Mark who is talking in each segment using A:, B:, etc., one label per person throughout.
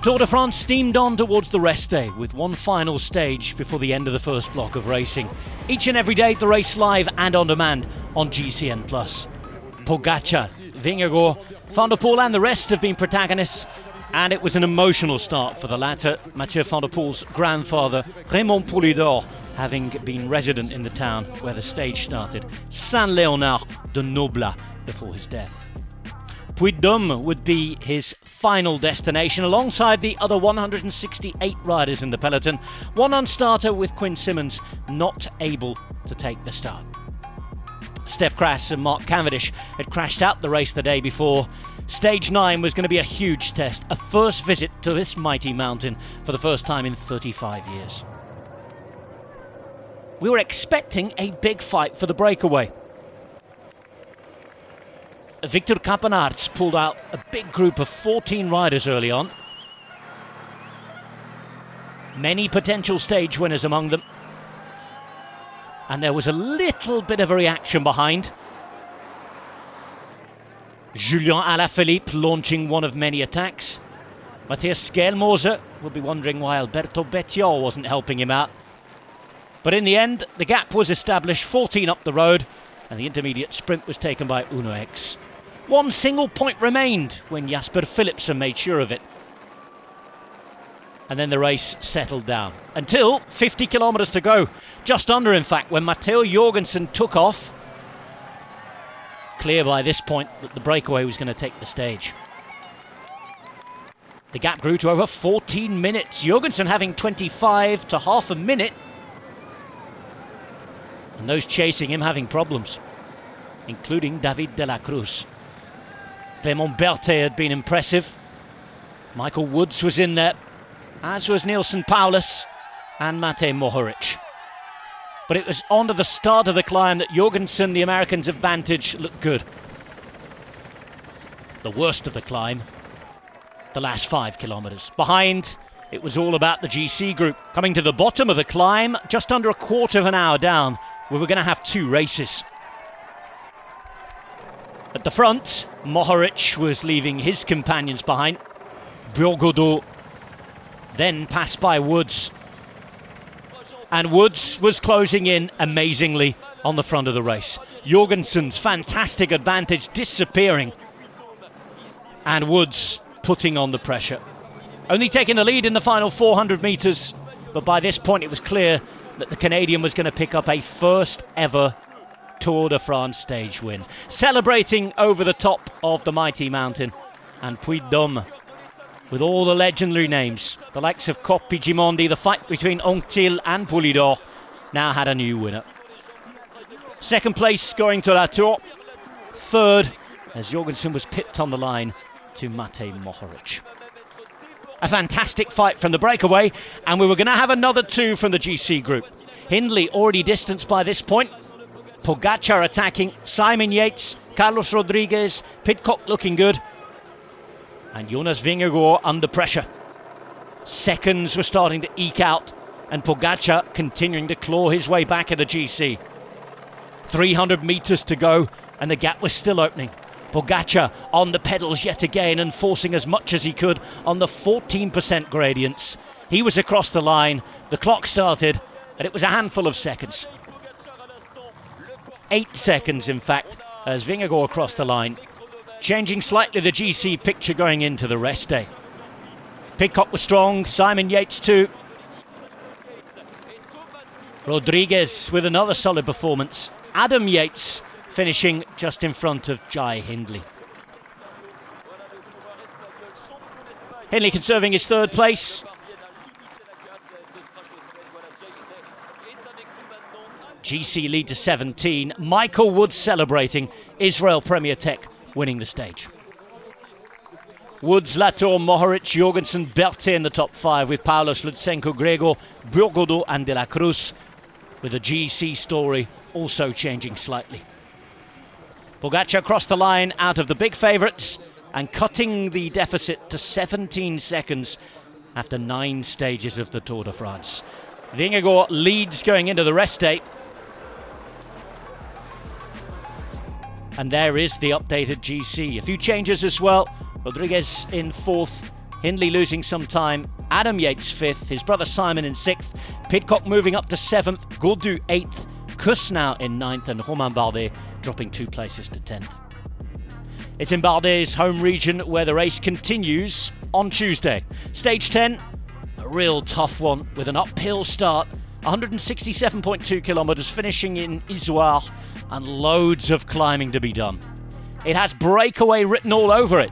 A: Tour de France steamed on towards the rest day with one final stage before the end of the first block of racing. Each and every day the race live and on demand on GCN+. Pogačar, Vingegaard, Van der Poel and the rest have been protagonists, and it was an emotional start for the latter, Mathieu van der Poel's grandfather Raymond Puy de Dôme having been resident in the town where the stage started, Saint-Léonard-de-Noblat, before his death. Puy de Dôme would be his final destination alongside the other 168 riders in the peloton, one non-starter with Quinn Simmons not able to take the start. Steph Crass and Mark Cavendish had crashed out the race the day before. Stage 9 was going to be a huge test, a first visit to this mighty mountain for the first time in 35 years. We were expecting a big fight for the breakaway. Victor Campenaerts pulled out a big group of 14 riders early on. Many potential stage winners among them. And there was a little bit of a reaction behind. Julien Alaphilippe launching one of many attacks. Matthias Skjelmoser will be wondering why Alberto Bettiol wasn't helping him out. But in the end, the gap was established 14 up the road, and the intermediate sprint was taken by Uno X. One single point remained when Jasper Philipsen made sure of it. And then the race settled down. Until 50 kilometres to go. Just under, in fact, when Matteo Jorgensen took off. Clear by this point that the breakaway was going to take the stage. The gap grew to over 14 minutes. Jorgensen having 25 to half a minute. And those chasing him having problems, including David de la Cruz. Clément Berthet had been impressive. Michael Woods was in there, as was Nielsen Paulus and Matej Mohoric. But it was on to the start of the climb that Jorgensen, the American's advantage, looked good. The worst of the climb, the last 5 kilometres. Behind, it was all about the GC group. Coming to the bottom of the climb, just under a quarter of an hour down, we were going to have 2 races. At the front, Mohoric was leaving his companions behind. Bourgodeau then passed by Woods. And Woods was closing in amazingly on the front of the race. Jorgensen's fantastic advantage disappearing. And Woods putting on the pressure. Only taking the lead in the final 400 metres. But by this point it was clear that the Canadian was going to pick up a first ever Tour de France stage win. Celebrating over the top of the mighty mountain. And Puy de Dôme, with all the legendary names, the likes of Coppi Gimondi, the fight between Anquetil and Poulidor, now had a new winner. Second place going to La Tour. Third, as Jorgensen was pipped on the line to Matej Mohoric. A fantastic fight from the breakaway, and we were going to have another 2 from the GC group. Hindley already distanced by this point. Pogačar attacking, Simon Yates, Carlos Rodriguez, Pidcock looking good. And Jonas Vingegaard under pressure. Seconds were starting to eke out, and Pogačar continuing to claw his way back at the GC. 300 metres to go, and the gap was still opening. Pogačar on the pedals yet again and forcing as much as he could on the 14% gradients. He was across the line, the clock started, and it was a handful of seconds. 8 seconds, in fact, as Vingegaard crossed the line, changing slightly the GC picture going into the rest day. Pidcock was strong, Simon Yates too. Rodriguez with another solid performance. Adam Yates finishing just in front of Jai Hindley. Hindley conserving his 3rd place. GC lead to 17. Michael Woods celebrating. Israel Premier Tech winning the stage. Woods, Latour, Mohoric, Jorgensen, Berthet in the top 5 with Paulos, Lutsenko, Gregor, Bourgodeau and De La Cruz, with the GC story also changing slightly. Pogačar crossed the line out of the big favourites and cutting the deficit to 17 seconds after 9 stages of the Tour de France. Vingegaard leads going into the rest day. And there is the updated GC. A few changes as well. Rodriguez in 4th, Hindley losing some time. Adam Yates 5th, his brother Simon in 6th. Pidcock moving up to 7th. Gaudu 8th. Kusnau in 9th, and Romain Bardet dropping 2 places to 10th. It's in Bardet's home region where the race continues on Tuesday. Stage 10, a real tough one with an uphill start. 167.2 kilometres, finishing in Izoard, and loads of climbing to be done. It has breakaway written all over it.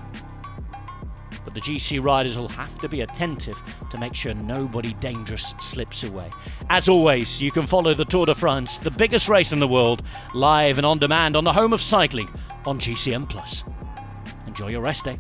A: But the GC riders will have to be attentive to make sure nobody dangerous slips away. As always, you can follow the Tour de France, the biggest race in the world, live and on demand on the home of cycling on GCN+. Enjoy your rest day.